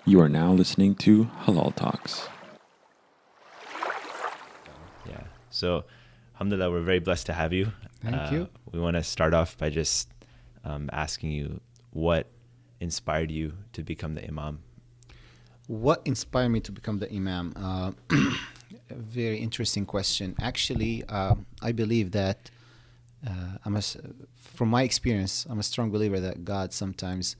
You are now listening to Halal Talks. Yeah. So, alhamdulillah, we're very blessed to have you. Thank you. We want to start off by just asking you what inspired you to become the Imam. What inspired me to become the Imam? A very interesting question. Actually, I believe that from my experience, I'm a strong believer that God sometimes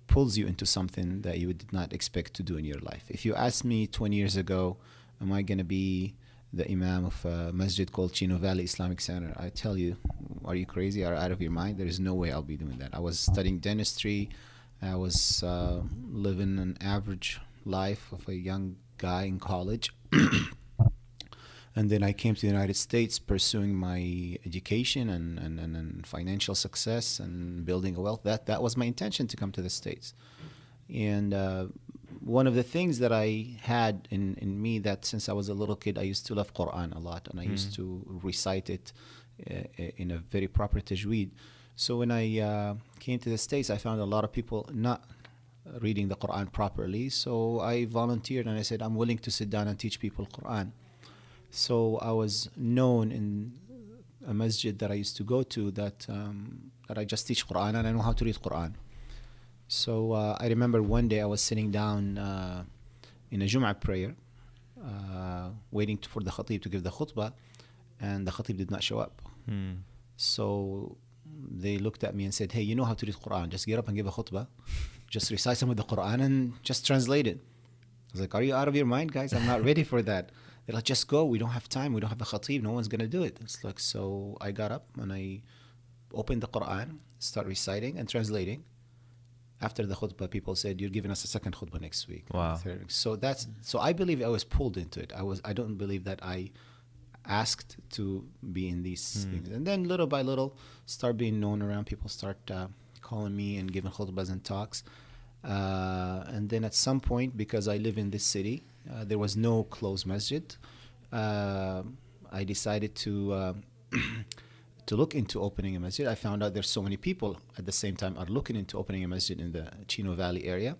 pulls you into something that you did not expect to do in your life. If you asked me 20 years ago, am I going to be the Imam of a masjid called Chino Valley Islamic Center? I tell you, are you crazy? Are you out of your mind? There is no way I'll be doing that. I was studying dentistry. I was living an average life of a young guy in college. And then I came to the United States pursuing my education and financial success and building a wealth. That was my intention to come to the States. And one of the things that I had in me that since I was a little kid, I used to love Quran a lot. And I used to recite it in a very proper tajweed. So when I came to the States, I found a lot of people not reading the Quran properly. So I volunteered and I said, I'm willing to sit down and teach people Quran. So I was known in a masjid that I used to go to that I just teach Quran and I know how to read Quran. So I remember one day I was sitting down in a Jum'ah prayer, waiting for the khatib to give the khutbah, and the khatib did not show up. So they looked at me and said, hey, you know how to read Quran, just get up and give a khutbah, just recite some of the Quran and just translate it. I was like, are you out of your mind, guys? I'm not ready for that. They're like, just go, we don't have time, we don't have a khatib, no one's gonna do it. It's like, so I got up and I opened the Quran, start reciting and translating. After the khutbah, people said, you're giving us a second khutbah next week. Wow. So I believe I was pulled into it. I don't believe that I asked to be in these things. And then little by little, start being known around. People start calling me and giving khutbahs and talks. And then at some point, because I live in this city, there was no closed masjid. I decided to look into opening a masjid. I found out there's so many people at the same time are looking into opening a masjid in the Chino Valley area.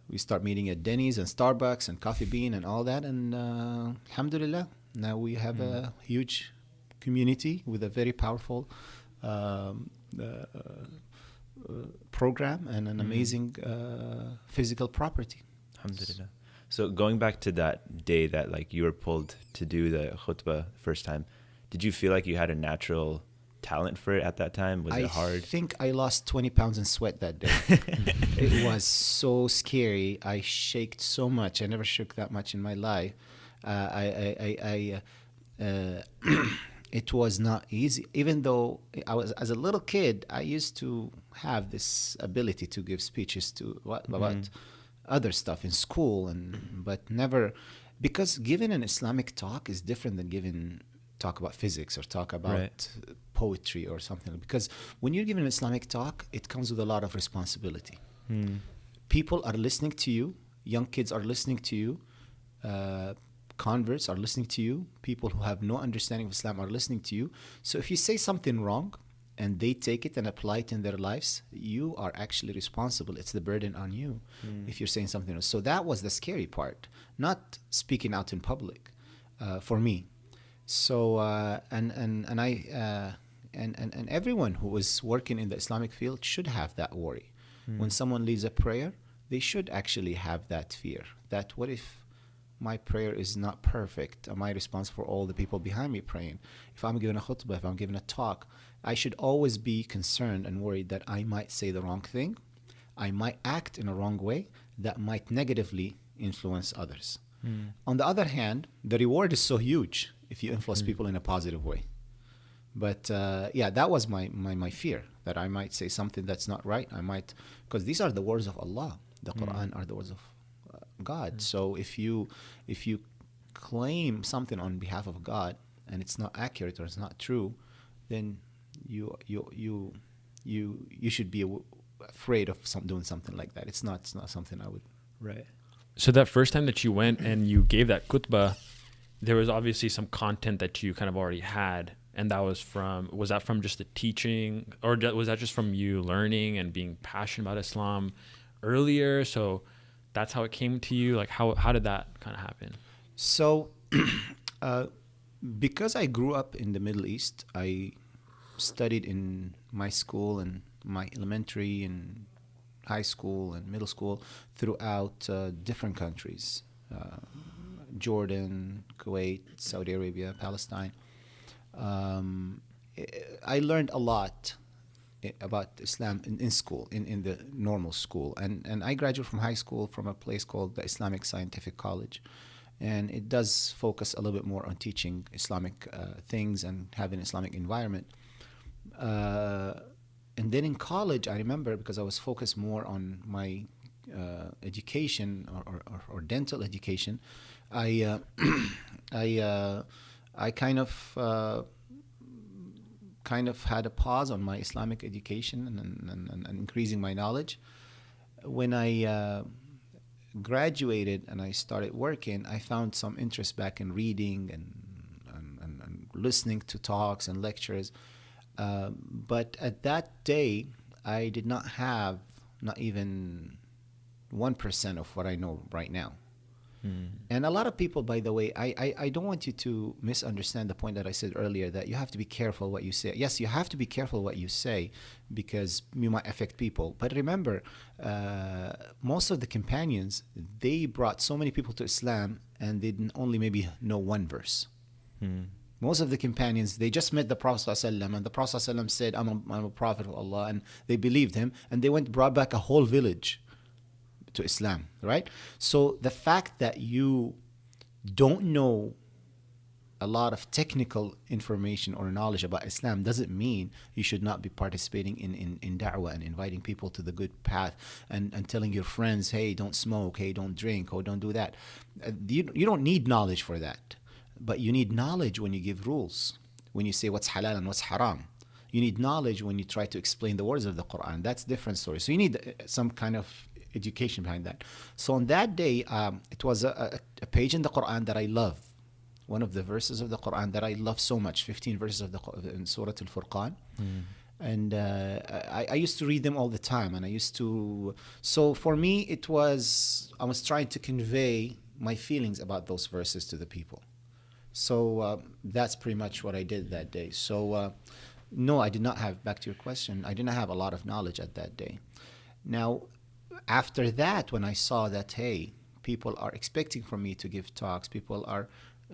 We start meeting at Denny's and Starbucks and Coffee Bean and all that. And alhamdulillah, now we have a huge community with a very powerful program and an amazing physical property. Alhamdulillah. So going back to that day that like you were pulled to do the khutbah first time, did you feel like you had a natural talent for it at that time? Was it hard? I think I lost 20 pounds in sweat that day. It was so scary. I shaked so much. I never shook that much in my life. It was not easy. Even though I was, as a little kid, I used to have this ability to give speeches to about other stuff in school, but never, because giving an Islamic talk is different than giving talk about physics or talk about poetry or something. Because when you're giving an Islamic talk, it comes with a lot of responsibility. People are listening to you. Young kids are listening to you. Converts are listening to you. People who have no understanding of Islam are listening to you. So if you say something wrong and they take it and apply it in their lives, you are actually responsible. It's the burden on you if you're saying something else. So that was the scary part, not speaking out in public for me. So and everyone who is working in the Islamic field should have that worry. When someone leads a prayer, they should actually have that fear that what if my prayer is not perfect? Am I responsible for all the people behind me praying? If I'm giving a khutbah, if I'm giving a talk, I should always be concerned and worried that I might say the wrong thing. I might act in a wrong way that might negatively influence others. On the other hand, the reward is so huge if you influence people in a positive way. But that was my fear, that I might say something that's not right. Because these are the words of Allah. The Quran are the words of God. So if you claim something on behalf of God and it's not accurate or it's not true, then you should be afraid of doing something like that. It's not something I would. Right. So that first time that you went and you gave that khutbah, there was obviously some content that you kind of already had, and was that from just the teaching, or was that just from you learning and being passionate about Islam earlier? So that's how it came to you? Like how did that kind of happen? So, because I grew up in the Middle East, I studied in my school and my elementary and high school and middle school throughout different countries, Jordan, Kuwait, Saudi Arabia, Palestine. I learned a lot about Islam in school, in the normal school. And I graduated from high school from a place called the Islamic Scientific College. And it does focus a little bit more on teaching Islamic things and having an Islamic environment. And then in college, I remember, because I was focused more on my education or dental education, I kind of had a pause on my Islamic education and increasing my knowledge. When I graduated and I started working, I found some interest back in reading and listening to talks and lectures. But at that day, I did not have not even 1% of what I know right now. And a lot of people, by the way, I don't want you to misunderstand the point that I said earlier, that you have to be careful what you say. Yes, you have to be careful what you say because you might affect people. But remember, most of the companions, they brought so many people to Islam and they didn't only maybe know one verse. Most of the companions, they just met the Prophet ﷺ, and the Prophet ﷺ said, I'm a prophet of Allah, and they believed him, and they brought back a whole village to Islam, right? So the fact that you don't know a lot of technical information or knowledge about Islam doesn't mean you should not be participating in da'wah and inviting people to the good path and telling your friends, hey, don't smoke, hey, don't drink, oh, don't do that. You don't need knowledge for that. But you need knowledge when you give rules, when you say what's halal and what's haram. You need knowledge when you try to explain the words of the Quran. That's a different story. So you need some kind of education behind that. So on that day, it was a page in the Quran that I love. One of the verses of the Quran that I love so much, 15 verses of in Surah Al-Furqan. And I used to read them all the time. And so for me, I was trying to convey my feelings about those verses to the people. So that's pretty much what I did that day. So no, I did not have, back to your question, I did not have a lot of knowledge at that day. Now, after that, when I saw that, hey, people are expecting from me to give talks,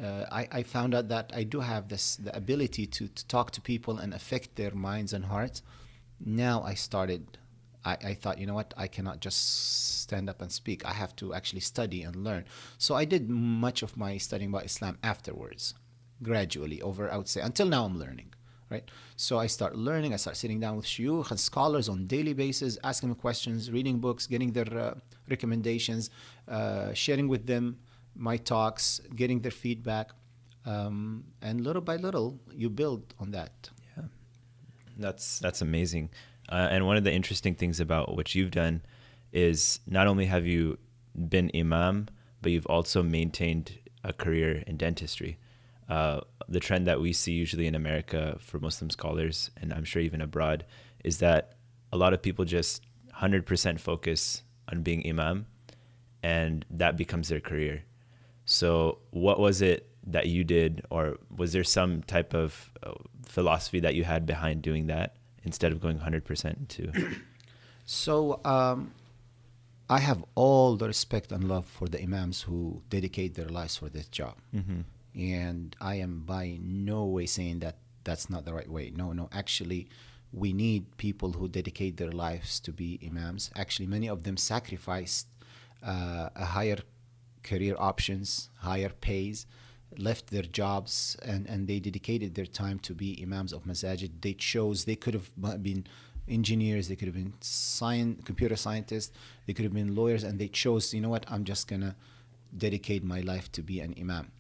I found out that I do have the ability to talk to people and affect their minds and hearts. Now I thought, you know what, I cannot just stand up and speak. I have to actually study and learn. So I did much of my studying about Islam afterwards, gradually, I would say, until now I'm learning, right? So I start learning, I start sitting down with shuyukh and scholars on daily basis, asking them questions, reading books, getting their recommendations, sharing with them my talks, getting their feedback, and little by little, you build on that. Yeah, that's amazing. And one of the interesting things about what you've done is not only have you been Imam, but you've also maintained a career in dentistry. The trend that we see usually in America for Muslim scholars, and I'm sure even abroad, is that a lot of people just 100% focus on being Imam, and that becomes their career. So what was it that you did, or was there some type of philosophy that you had behind doing that instead of going 100% into? So I have all the respect and love for the Imams who dedicate their lives for this job. Mm-hmm. And I am by no way saying that that's not the right way. No. Actually, we need people who dedicate their lives to be Imams. Actually, many of them sacrificed a higher career options, higher pays, left their jobs, and they dedicated their time to be Imams of Masajid. They could have been engineers, they could have been computer scientists, they could have been lawyers, and they chose, you know what, I'm just going to dedicate my life to be an Imam.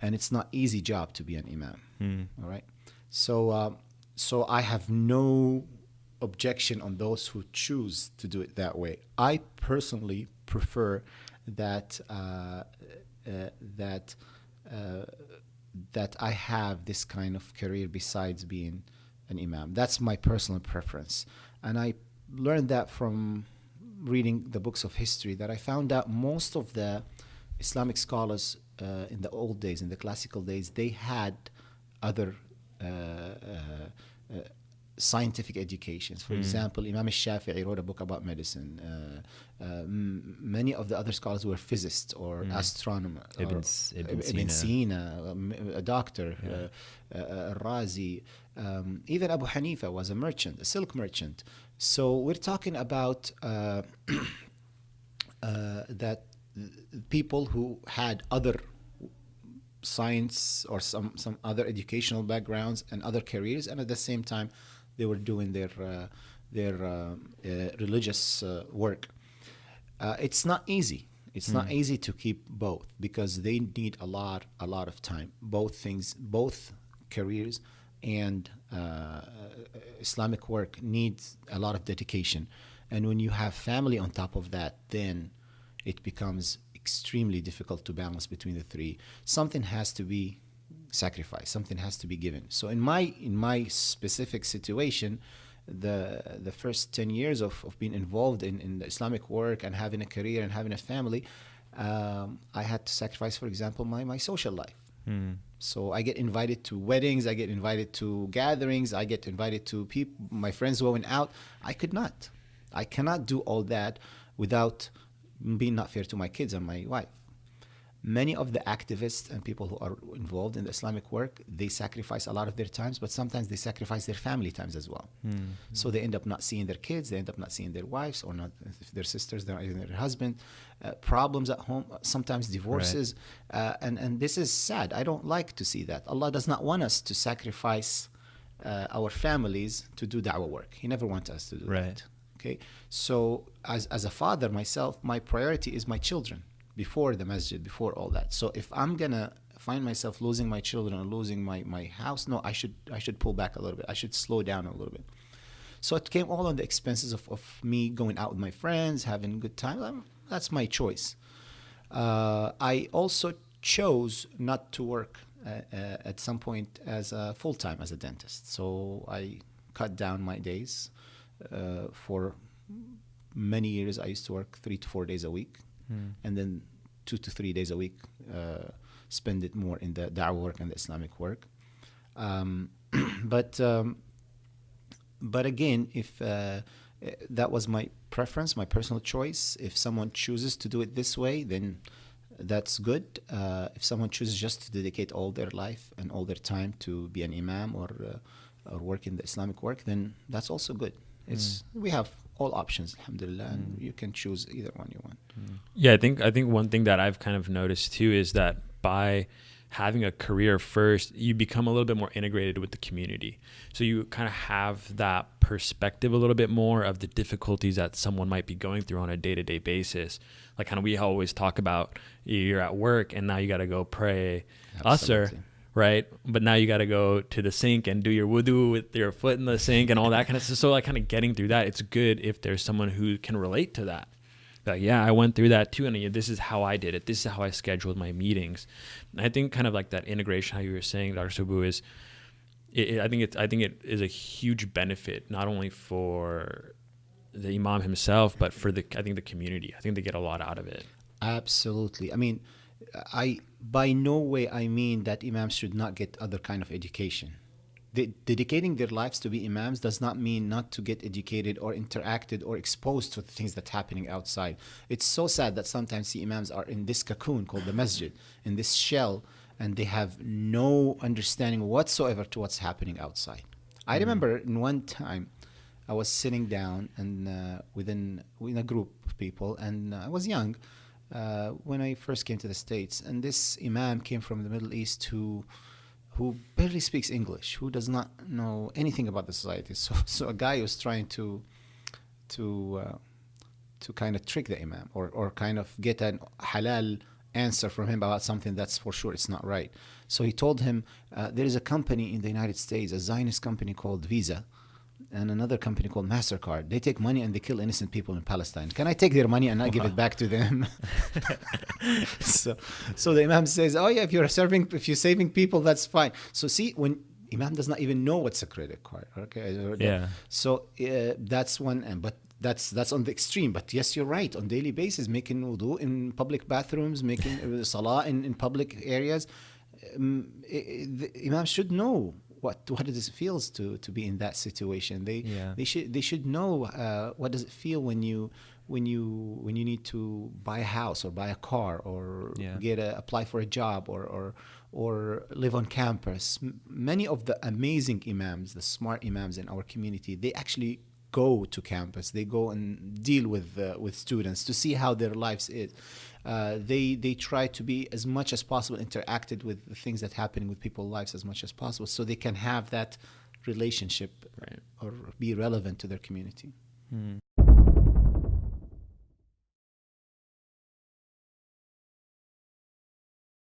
And it's not easy job to be an Imam. All right. So I have no objection on those who choose to do it that way. I personally prefer that I have this kind of career besides being an Imam. That's my personal preference, and I learned that from reading the books of history that I found out most of the Islamic scholars in the old days, in the classical days, they had other scientific educations. For example, Imam al-Shafi'i wrote a book about medicine. Many of the other scholars were physicists or astronomers. Ibn Sina, a doctor, Razi. Even Abu Hanifa was a merchant, a silk merchant. So we're talking about that people who had other science or some other educational backgrounds and other careers, and at the same time they were doing their religious work. It's not easy. It's not easy to keep both because they need a lot of time. Both careers and Islamic work needs a lot of dedication. And when you have family on top of that, then it becomes extremely difficult to balance between the three. Something has to be sacrificed. Something has to be given. So in my specific situation, the first 10 years of being involved in the Islamic work and having a career and having a family, I had to sacrifice, for example, my social life. So I get invited to weddings, I get invited to gatherings, I get invited to my friends going out. I cannot do all that without being not fair to my kids and my wife. Many of the activists and people who are involved in the Islamic work, they sacrifice a lot of their times, but sometimes they sacrifice their family times as well. So they end up not seeing their kids, they end up not seeing their wives, or not if their sisters, they're not even their husband. Problems at home, sometimes divorces, and this is sad. I don't like to see that. Allah does not want us to sacrifice our families to do da'wah work. He never wants us to do that. Okay, so as a father myself, my priority is my children before the masjid, before all that. So if I'm gonna find myself losing my children or losing my house, no, I should pull back a little bit. I should slow down a little bit. So it came all on the expenses of me going out with my friends, having a good time. That's my choice. I also chose not to work at some point as a full-time as a dentist. So I cut down my days. For many years, I used to work 3 to 4 days a week. And then 2 to 3 days a week, spend it more in the da'wah work and the Islamic work. But again, if that was my preference, my personal choice, if someone chooses to do it this way, then that's good. If someone chooses just to dedicate all their life and all their time to be an imam or work in the Islamic work, then that's also good. We have all options, alhamdulillah, and you can choose either one you want. Yeah, I think one thing that I've kind of noticed too is that by having a career first, you become a little bit more integrated with the community. So you kind of have that perspective a little bit more of the difficulties that someone might be going through on a day-to-day basis. Like kind of we always talk about, you're at work and now you got to go pray Asr, right? But now you got to go to the sink and do your wudu with your foot in the sink and all that kind of stuff. So like kind of getting through that, it's good if there's someone who can relate to that. Like, yeah, I went through that too, and this is how I did it. This is how I scheduled my meetings. And I think kind of like that integration, how you were saying, Dr. Soboh, is I think it is a huge benefit not only for the imam himself, but for I think the community. I think they get a lot out of it. Absolutely. I mean, I by no way I mean that imams should not get other kind of education. Dedicating their lives to be imams does not mean not to get educated or interacted or exposed to the things that's happening outside. It's so sad that sometimes the imams are in this cocoon called the masjid, in this shell, and they have no understanding whatsoever to what's happening outside. I remember in one time I was sitting down and within a group of people, and I was young when I first came to the States, and this imam came from the Middle East who barely speaks English, who does not know anything about the society. So a guy was trying to kind of trick the imam or kind of get an halal answer from him about something that's for sure it's not right. So he told him, there is a company in the United States, a Zionist company called Visa, and another company called MasterCard. They take money and they kill innocent people in Palestine. Can I take their money and not give it back to them? So the imam says, oh yeah, if you're saving people, that's fine. So see, when imam does not even know what's a credit card, okay? Yeah. So that's one, but that's on the extreme. But yes, you're right. On daily basis, making wudu in public bathrooms, making salah in public areas, the imam should know what it feels to be in that situation. They should know what does it feel when you need to buy a house or buy a car or apply for a job or live on campus. Many of the amazing imams, the smart imams in our community, they actually go to campus. They go and deal with students to see how their lives is. They try to be as much as possible interacted with the things that happen with people's lives as much as possible, so they can have that relationship or be relevant to their community.